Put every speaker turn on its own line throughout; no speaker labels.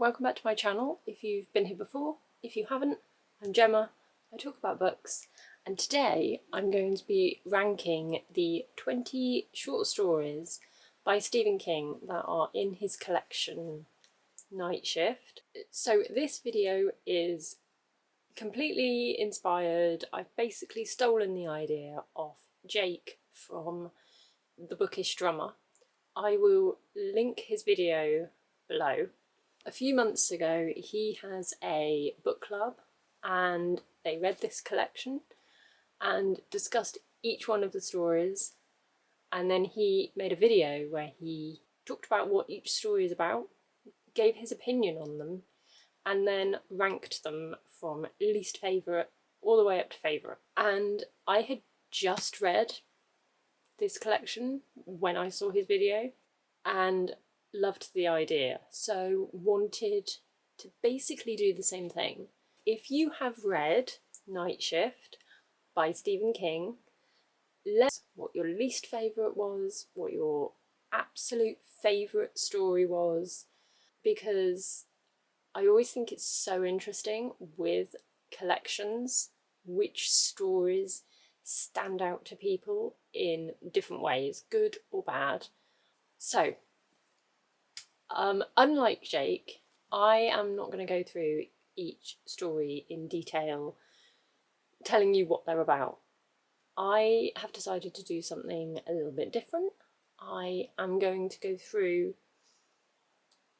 welcome back to my channel if you've been here before. If you haven't, I'm Gemma, I talk about books, and today I'm going to be ranking the 20 short stories by Stephen King that are in his collection Night Shift. So this video is completely inspired. I've basically stolen the idea of Jake from the Bookish Drummer. I will link his video below. A few months ago he has a book club and they read this collection and discussed each one of the stories, and then he made a video where he talked about what each story is about, gave his opinion on them, and then ranked them from least favourite all the way up to favourite. And I had just read this collection when I saw his video and loved the idea, so wanted to basically do the same thing. If you have read Night Shift by Stephen King, let us know what your least favourite was, what your absolute favourite story was, because I always think it's so interesting with collections which stories stand out to people in different ways, good or bad. So, unlike Jake, I am not going to go through each story in detail, telling you what they're about. I have decided to do something a little bit different. I am going to go through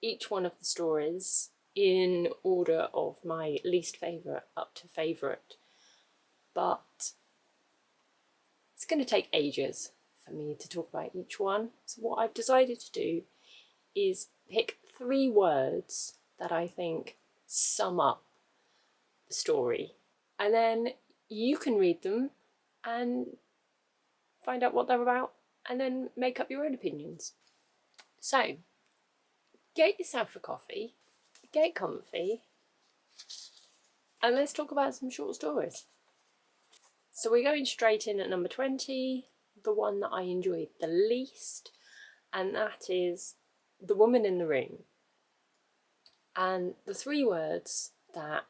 each one of the stories in order of my least favourite up to favourite, but it's going to take ages for me to talk about each one. So what I've decided to do is pick 3 words that I think sum up the story, and then you can read them and find out what they're about and then make up your own opinions. So get yourself a coffee, get comfy, and let's talk about some short stories. So we're going straight in at number 20, the one that I enjoyed the least, and that is The Woman in the Room. And the 3 words that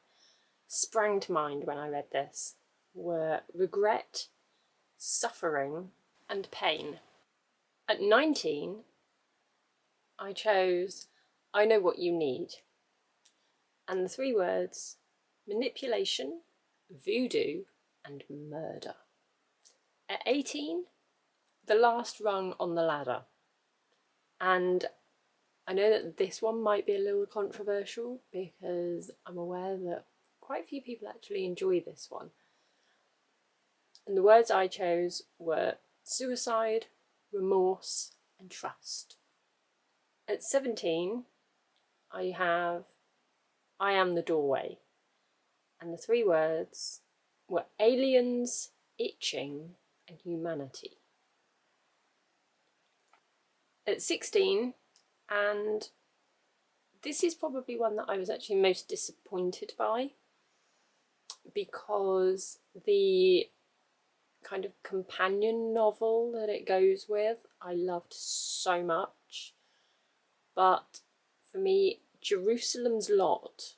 sprang to mind when I read this were regret, suffering, and pain. At 19, I chose I Know What You Need, and the 3 words manipulation, voodoo, and murder. At 18, The Last Rung on the Ladder, and I know that this one might be a little controversial because I'm aware that quite a few people actually enjoy this one. And the words I chose were suicide, remorse, and trust. At 17, I have I Am the Doorway, and the 3 words were aliens, itching, and humanity. At 16, and this is probably one that I was actually most disappointed by, because the kind of companion novel that it goes with I loved so much, but for me Jerusalem's Lot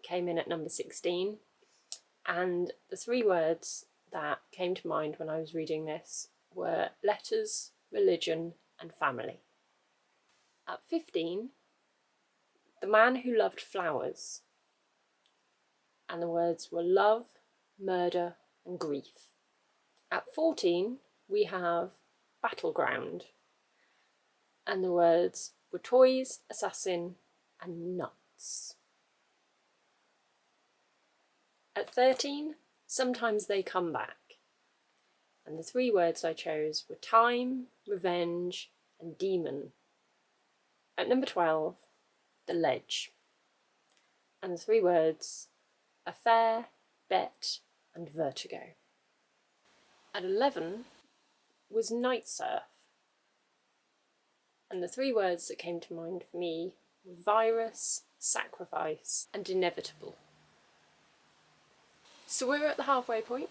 came in at number 16, and the 3 words that came to mind when I was reading this were letters, religion, and family. At 15, The Man Who Loved Flowers, and the words were love, murder, and grief. At 14, we have Battleground, and the words were toys, assassin, and nuts. At 13, Sometimes They Come Back, and the 3 words I chose were time, revenge, and demon. At number 12, The Ledge, and the 3 words affair, bet, and vertigo. At 11 was Night Surf, and the 3 words that came to mind for me were virus, sacrifice, and inevitable. So we're at the halfway point.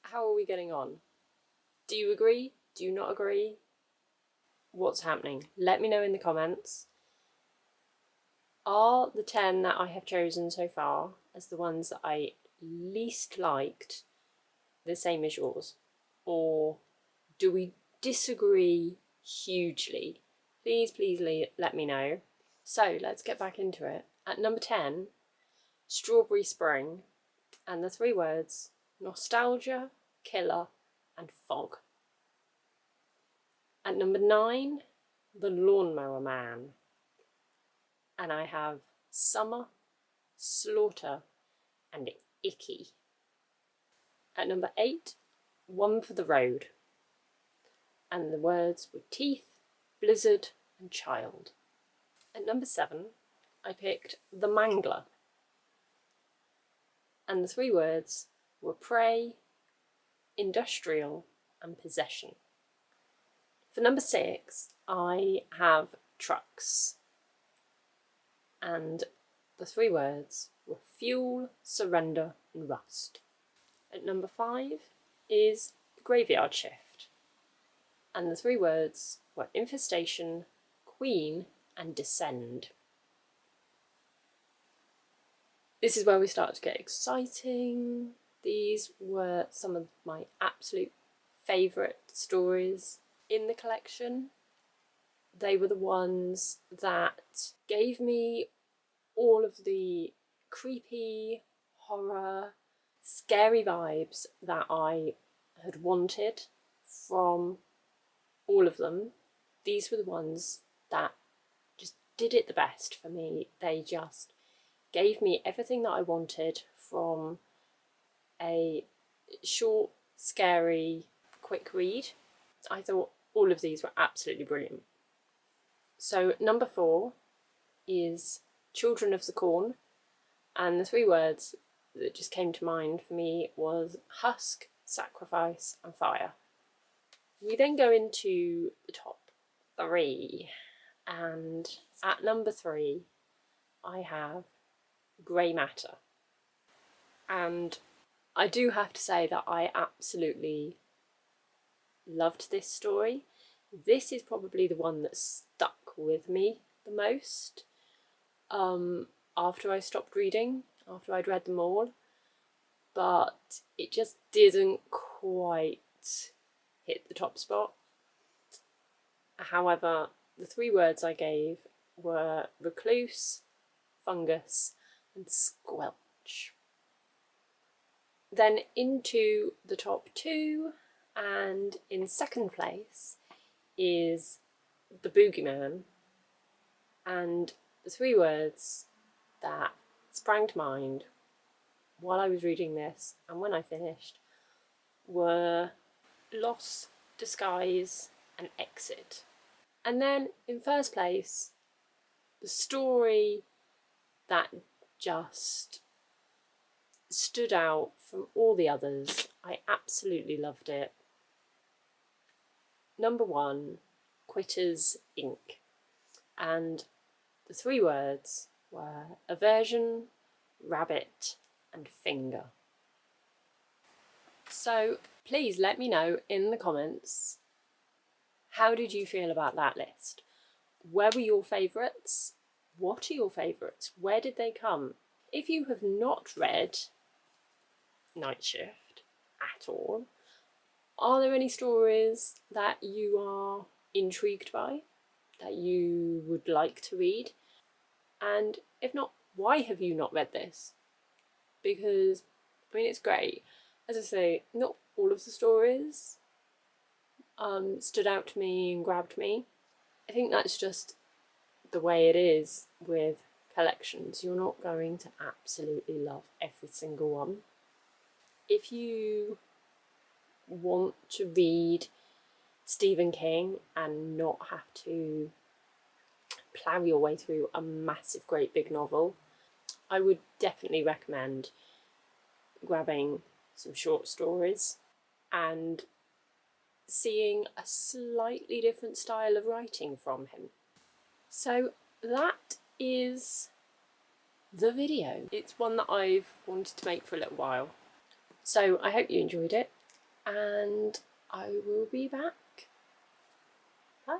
How are we getting on? Do you agree? Do you not agree? What's happening? Let me know in the comments. Are the 10 that I have chosen so far as the ones that I least liked the same as yours? Or do we disagree hugely? Please, please let me know. So let's get back into it. At number 10, Strawberry Spring, and the 3 words, nostalgia, killer, and fog. At number 9, The Lawnmower Man, and I have summer, slaughter, and icky. At number 8, One for the Road, and the words were teeth, blizzard, and child. At number 7, I picked The Mangler, and the 3 words were prey, industrial, and possession. For number 6, I have trucks, and the 3 words were fuel, surrender, and rust. At number 5 is Graveyard Shift, and the 3 words were infestation, queen, and descend. This is where we start to get exciting. These were some of my absolute favourite stories in the collection. They were the ones that gave me all of the creepy, horror, scary vibes that I had wanted from all of them. These were the ones that just did it the best for me. They just gave me everything that I wanted from a short, scary, quick read. I thought all of these were absolutely brilliant. So number 4 is Children of the Corn, and the 3 words that just came to mind for me was husk, sacrifice, and fire. We then go into the top 3, and at number 3 I have Grey Matter, and I do have to say that I absolutely loved this story. This is probably the one that stuck with me the most after I stopped reading, after I'd read them all, but it just didn't quite hit the top spot. However, the 3 words I gave were recluse, fungus, and squelch. Then into the top 2, and in second place is The Boogeyman, and the 3 words that sprang to mind while I was reading this and when I finished were loss, disguise, and exit. And then in first place, the story that just stood out from all the others. I absolutely loved it. Number 1, Quitters Inc. And the 3 words were aversion, rabbit, and finger. So please let me know in the comments, how did you feel about that list? Where were your favourites? What are your favourites? Where did they come? If you have not read Night Shift at all, are there any stories that you are intrigued by, that you would like to read? And if not, why have you not read this? Because, I mean, it's great. As I say, not all of the stories stood out to me and grabbed me. I think that's just the way it is with collections. You're not going to absolutely love every single one. If you want to read Stephen King and not have to plough your way through a massive, great big novel, I would definitely recommend grabbing some short stories and seeing a slightly different style of writing from him. So that is the video. It's one that I've wanted to make for a little while. So I hope you enjoyed it, and I will be back. Bye.